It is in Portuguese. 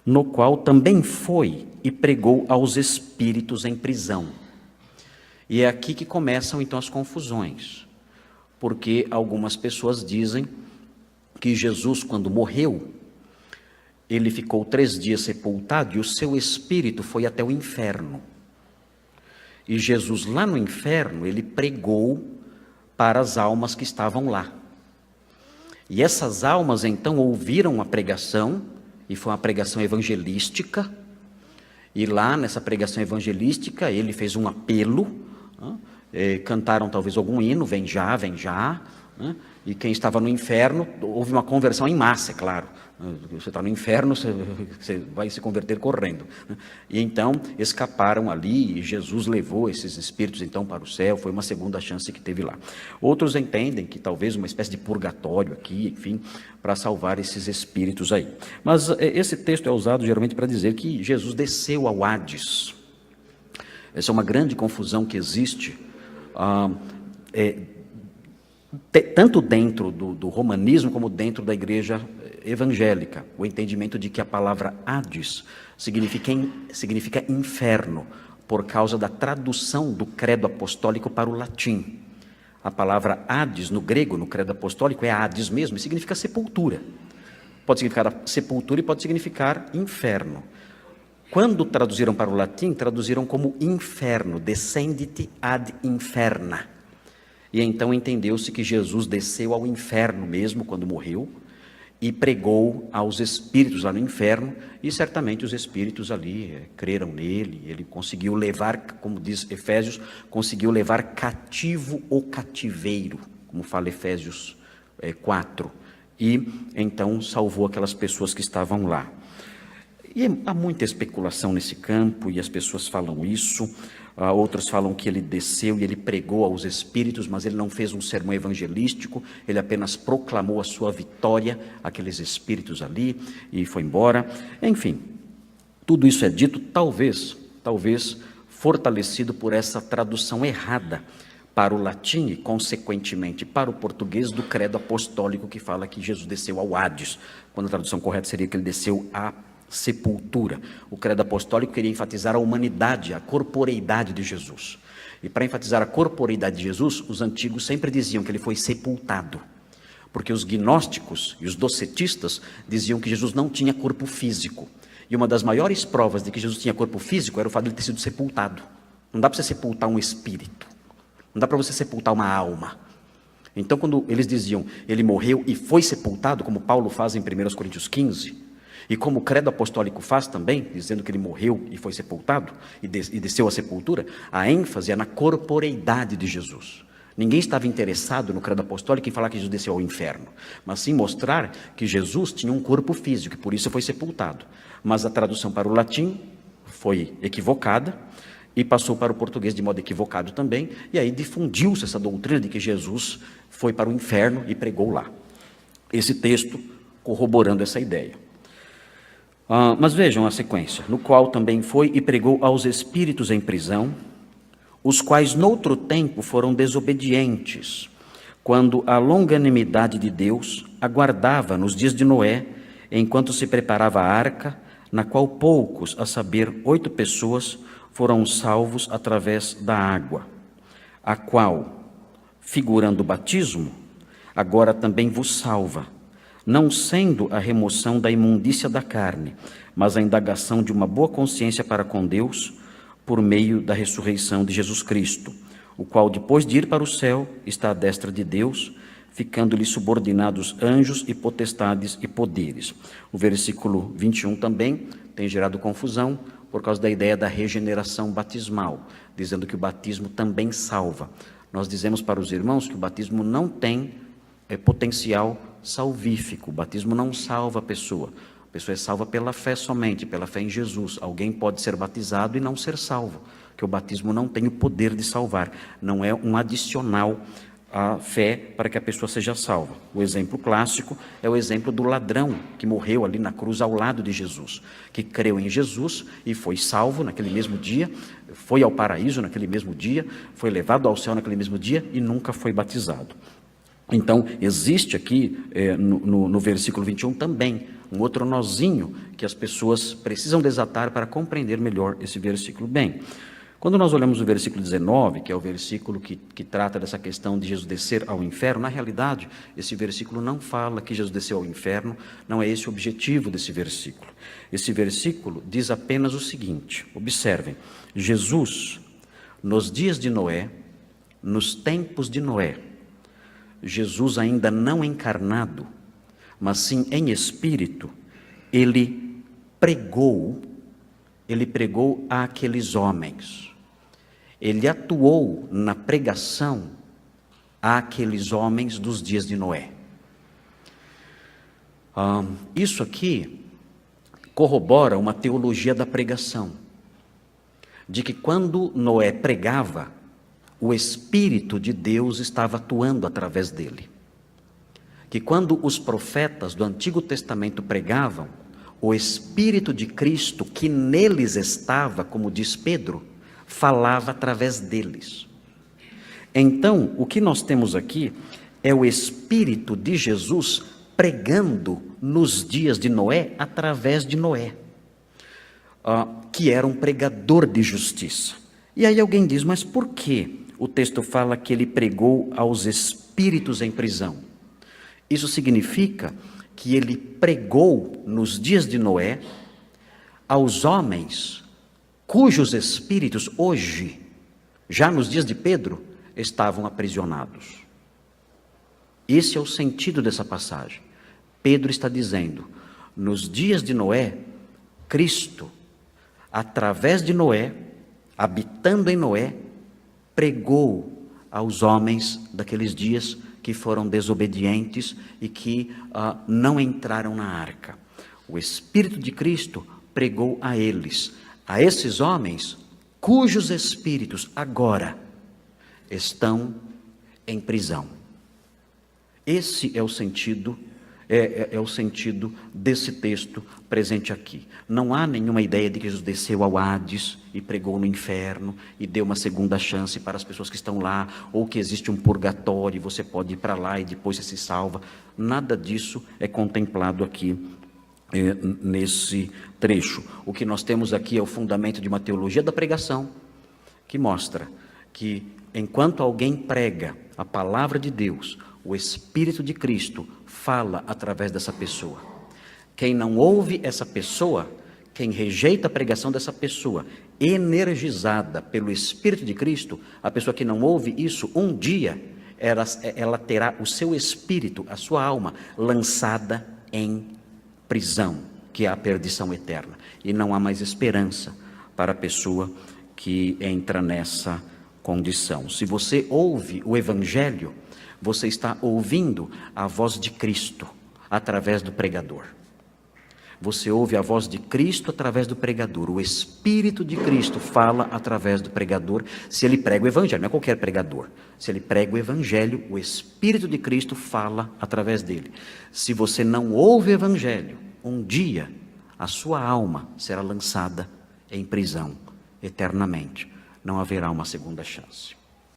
no qual também foi e pregou aos espíritos em prisão. E é aqui que começam então as confusões, porque algumas pessoas dizem que Jesus, quando morreu, ele ficou 3 dias sepultado e o seu espírito foi até o inferno. E Jesus, lá no inferno, ele pregou para as almas que estavam lá. E essas almas, então, ouviram a pregação, e foi uma pregação evangelística, e lá nessa pregação evangelística, ele fez um apelo, cantaram talvez algum hino, vem já, e quem estava no inferno, houve uma conversão em massa, é claro. Você está no inferno, você vai se converter correndo. E então escaparam ali, e Jesus levou esses espíritos então para o céu, foi uma segunda chance que teve lá. Outros entendem que talvez uma espécie de purgatório aqui, enfim, para salvar esses espíritos aí. Mas esse texto é usado geralmente para dizer que Jesus desceu ao Hades. Essa é uma grande confusão que existe, tanto dentro do romanismo como dentro da igreja evangélica, o entendimento de que a palavra Hades significa inferno, por causa da tradução do credo apostólico para o latim. A palavra Hades, no grego, no credo apostólico, é Hades mesmo, e significa sepultura. Pode significar sepultura e pode significar inferno. Quando traduziram para o latim, traduziram como inferno, descendit ad inferna. E então entendeu-se que Jesus desceu ao inferno mesmo, quando morreu, e pregou aos espíritos lá no inferno, e certamente os espíritos ali creram nele. Ele conseguiu levar, como diz Efésios, conseguiu levar cativo o cativeiro, como fala Efésios 4, e então salvou aquelas pessoas que estavam lá. E há muita especulação nesse campo, e as pessoas falam isso. Outros falam que ele desceu e ele pregou aos espíritos, mas ele não fez um sermão evangelístico, ele apenas proclamou a sua vitória àqueles espíritos ali e foi embora. Enfim, tudo isso é dito talvez fortalecido por essa tradução errada para o latim e, consequentemente, para o português do credo apostólico, que fala que Jesus desceu ao Hades, quando a tradução correta seria que ele desceu à sepultura. O credo apostólico queria enfatizar a humanidade, a corporeidade de Jesus. E para enfatizar a corporeidade de Jesus, os antigos sempre diziam que ele foi sepultado, porque os gnósticos e os docetistas diziam que Jesus não tinha corpo físico. E uma das maiores provas de que Jesus tinha corpo físico era o fato de ele ter sido sepultado. Não dá para você sepultar um espírito, não dá para você sepultar uma alma. Então, quando eles diziam ele morreu e foi sepultado, como Paulo faz em 1 Coríntios 15, e como o credo apostólico faz também, dizendo que ele morreu e foi sepultado, e desceu à sepultura, a ênfase é na corporeidade de Jesus. Ninguém estava interessado no credo apostólico em falar que Jesus desceu ao inferno, mas sim mostrar que Jesus tinha um corpo físico, e por isso foi sepultado. Mas a tradução para o latim foi equivocada, e passou para o português de modo equivocado também, e aí difundiu-se essa doutrina de que Jesus foi para o inferno e pregou lá. Esse texto corroborando essa ideia. Mas vejam a sequência, no qual também foi e pregou aos espíritos em prisão, os quais noutro tempo foram desobedientes, quando a longanimidade de Deus aguardava nos dias de Noé, enquanto se preparava a arca, na qual poucos, a saber, 8 pessoas, foram salvos através da água, a qual, figurando o batismo, agora também vos salva, não sendo a remoção da imundícia da carne, mas a indagação de uma boa consciência para com Deus, por meio da ressurreição de Jesus Cristo, o qual, depois de ir para o céu, está à destra de Deus, ficando-lhe subordinados anjos e potestades e poderes. O versículo 21 também tem gerado confusão, por causa da ideia da regeneração batismal, dizendo que o batismo também salva. Nós dizemos para os irmãos que o batismo não tem potencial salvífico. O batismo não salva a pessoa é salva pela fé somente, pela fé em Jesus. Alguém pode ser batizado e não ser salvo, que o batismo não tem o poder de salvar, não é um adicional à fé para que a pessoa seja salva. O exemplo clássico é o exemplo do ladrão que morreu ali na cruz ao lado de Jesus, que creu em Jesus e foi salvo naquele mesmo dia, foi ao paraíso naquele mesmo dia, foi levado ao céu naquele mesmo dia e nunca foi batizado. Então, existe aqui, no versículo 21 também, um outro nozinho que as pessoas precisam desatar para compreender melhor esse versículo. Bem, quando nós olhamos o versículo 19, que é o versículo que trata dessa questão de Jesus descer ao inferno, na realidade, esse versículo não fala que Jesus desceu ao inferno, não é esse o objetivo desse versículo. Esse versículo diz apenas o seguinte, observem, Jesus, nos dias de Noé, nos tempos de Noé, Jesus ainda não encarnado, mas sim em espírito, ele pregou àqueles homens. Ele atuou na pregação àqueles homens dos dias de Noé. Isso aqui corrobora uma teologia da pregação, de que quando Noé pregava, o Espírito de Deus estava atuando através dele. Que quando os profetas do Antigo Testamento pregavam, o Espírito de Cristo que neles estava, como diz Pedro, falava através deles. Então, o que nós temos aqui é o Espírito de Jesus pregando nos dias de Noé, através de Noé, que era um pregador de justiça. E aí alguém diz, mas por que o texto fala que ele pregou aos espíritos em prisão? Isso significa que ele pregou nos dias de Noé aos homens cujos espíritos hoje, já nos dias de Pedro, estavam aprisionados. Esse é o sentido dessa passagem. Pedro está dizendo, nos dias de Noé, Cristo, através de Noé, habitando em Noé, pregou aos homens daqueles dias que foram desobedientes e que não entraram na arca. O Espírito de Cristo pregou a eles, a esses homens cujos espíritos agora estão em prisão. Esse é o sentido, é o sentido desse texto presente aqui. Não há nenhuma ideia de que Jesus desceu ao Hades e pregou no inferno e deu uma segunda chance para as pessoas que estão lá, ou que existe um purgatório e você pode ir para lá e depois você se salva. Nada disso é contemplado aqui nesse trecho. O que nós temos aqui é o fundamento de uma teologia da pregação, que mostra que enquanto alguém prega a palavra de Deus, o Espírito de Cristo fala através dessa pessoa. Quem não ouve essa pessoa, quem rejeita a pregação dessa pessoa, energizada pelo Espírito de Cristo, a pessoa que não ouve isso, um dia ela terá o seu espírito, a sua alma, lançada em prisão, que é a perdição eterna. E não há mais esperança para a pessoa que entra nessa condição. Se você ouve o Evangelho, você está ouvindo a voz de Cristo através do pregador. Você ouve a voz de Cristo através do pregador. O Espírito de Cristo fala através do pregador, se ele prega o Evangelho, não é qualquer pregador. Se ele prega o Evangelho, o Espírito de Cristo fala através dele. Se você não ouve o Evangelho, um dia a sua alma será lançada em prisão eternamente. Não haverá uma segunda chance.